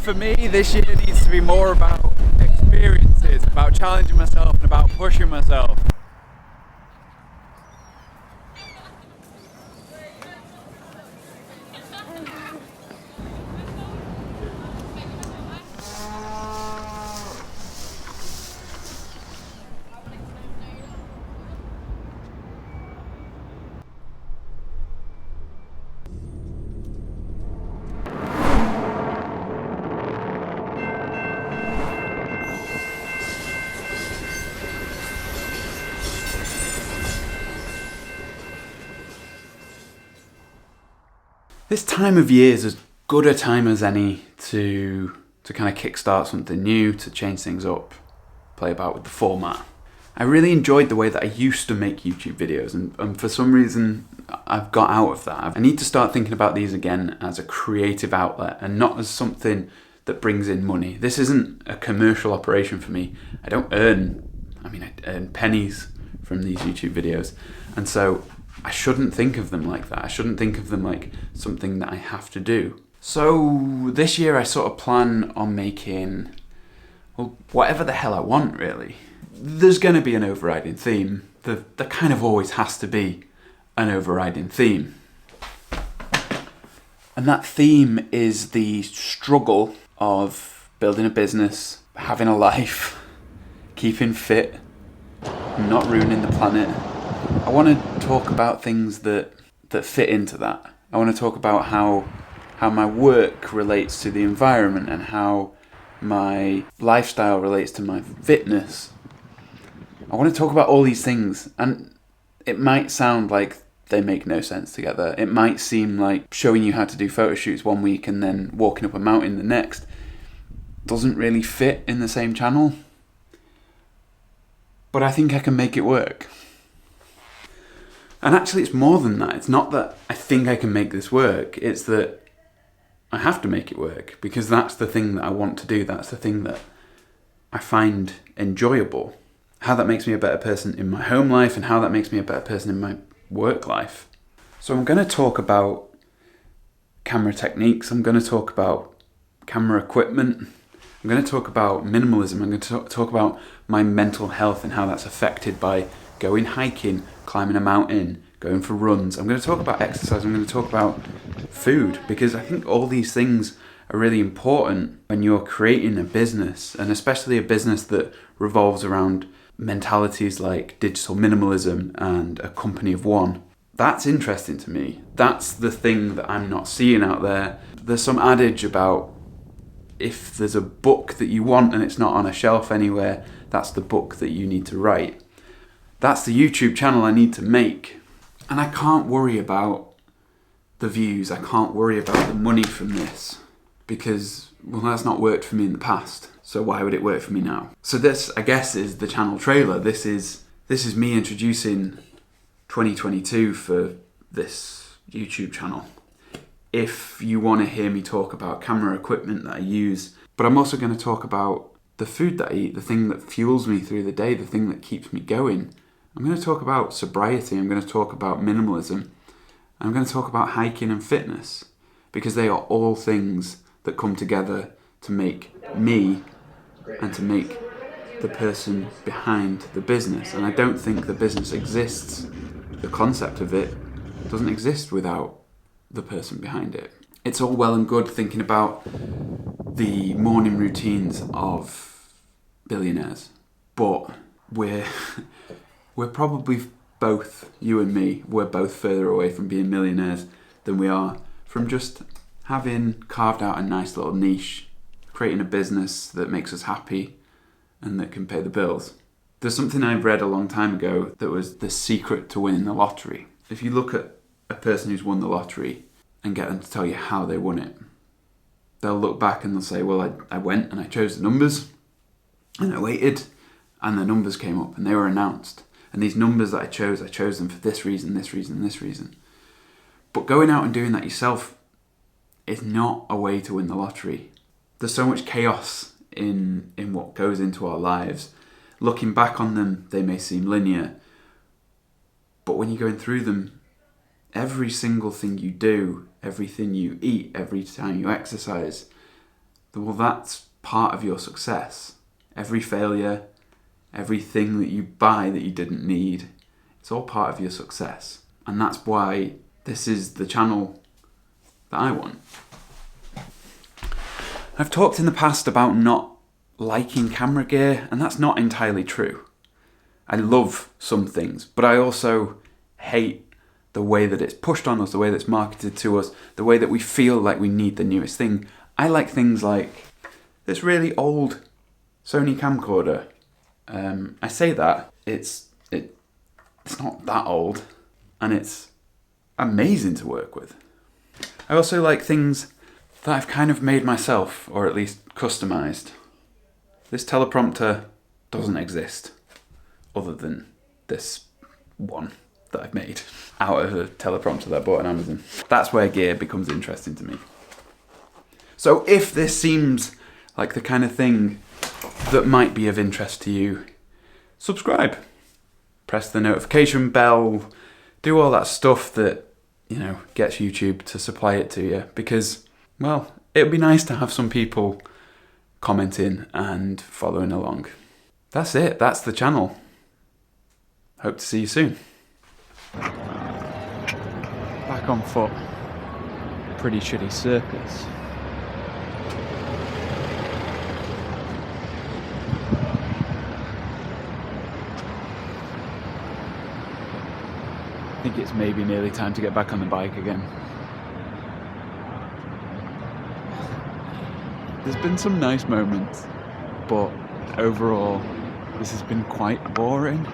For me, this year needs to be more about experiences, about challenging myself and about pushing myself. This time of year is as good a time as any to kind of kickstart something new, to change things up, play about with the format. I really enjoyed the way that I used to make YouTube videos, and for some reason I've got out of that. I need to start thinking about these again as a creative outlet and not as something that brings in money. This isn't a commercial operation for me. I earn pennies from these YouTube videos, and so I shouldn't think of them like that. I shouldn't think of them like something that I have to do. So this year I sort of plan on making, well, whatever the hell I want, really. There's going to be an overriding theme. There kind of always has to be an overriding theme. And that theme is the struggle of building a business, having a life, keeping fit, not ruining the planet. I want to talk about things that fit into that. I want to talk about how my work relates to the environment and how my lifestyle relates to my fitness. I want to talk about all these things, and it might sound like they make no sense together. It might seem like showing you how to do photo shoots one week and then walking up a mountain the next doesn't really fit in the same channel. But I think I can make it work. And actually it's more than that. It's not that I think I can make this work, it's that I have to make it work, because that's the thing that I want to do. That's the thing that I find enjoyable. How that makes me a better person in my home life and how that makes me a better person in my work life. So I'm going to talk about camera techniques. I'm going to talk about camera equipment. I'm going to talk about minimalism. I'm going to talk about my mental health and how that's affected by going hiking, climbing a mountain, going for runs. I'm going to talk about exercise. I'm going to talk about food, because I think all these things are really important when you're creating a business, and especially a business that revolves around mentalities like digital minimalism and a company of one. That's interesting to me. That's the thing that I'm not seeing out there. There's some adage about if there's a book that you want and it's not on a shelf anywhere, that's the book that you need to write. That's the YouTube channel I need to make. And I can't worry about the views. I can't worry about the money from this, because, well, that's not worked for me in the past. So why would it work for me now? So this, I guess, is the channel trailer. This is me introducing 2022 for this YouTube channel. If you want to hear me talk about camera equipment that I use, but I'm also going to talk about the food that I eat, the thing that fuels me through the day, the thing that keeps me going. I'm going to talk about sobriety. I'm going to talk about minimalism. I'm going to talk about hiking and fitness, because they are all things that come together to make me and to make the person behind the business. And I don't think the business exists, the concept of it doesn't exist without the person behind it. It's all well and good thinking about the morning routines of billionaires, but we're probably both, you and me, we're both further away from being millionaires than we are from just having carved out a nice little niche, creating a business that makes us happy and that can pay the bills. There's something I read a long time ago that was the secret to winning the lottery. If you look at a person who's won the lottery and get them to tell you how they won it, they'll look back and they'll say, well, I went and I chose the numbers and I waited and the numbers came up and they were announced. And these numbers that I chose them for this reason, this reason, this reason. But going out and doing that yourself is not a way to win the lottery. There's so much chaos in what goes into our lives. Looking back on them, they may seem linear. But when you're going through them, every single thing you do, everything you eat, every time you exercise, well, that's part of your success. Every failure, everything that you buy that you didn't need, it's all part of your success. And that's why this is the channel that I want. I've talked in the past about not liking camera gear, and that's not entirely true. I love some things, but I also hate the way that it's pushed on us, the way that it's marketed to us, the way that we feel like we need the newest thing. I like things like this really old Sony camcorder. I say that, it's not that old, and it's amazing to work with. I also like things that I've kind of made myself, or at least customized. This teleprompter doesn't exist, other than this one that I've made out of a teleprompter that I bought on Amazon. That's where gear becomes interesting to me. So if this seems like the kind of thing that might be of interest to you, subscribe. Press the notification bell, do all that stuff that, gets YouTube to supply it to you, because, well, it'd be nice to have some people commenting and following along. That's it, that's the channel. Hope to see you soon. Back on foot. Pretty shitty circus. I think it's maybe nearly time to get back on the bike again. There's been some nice moments, but overall, this has been quite boring.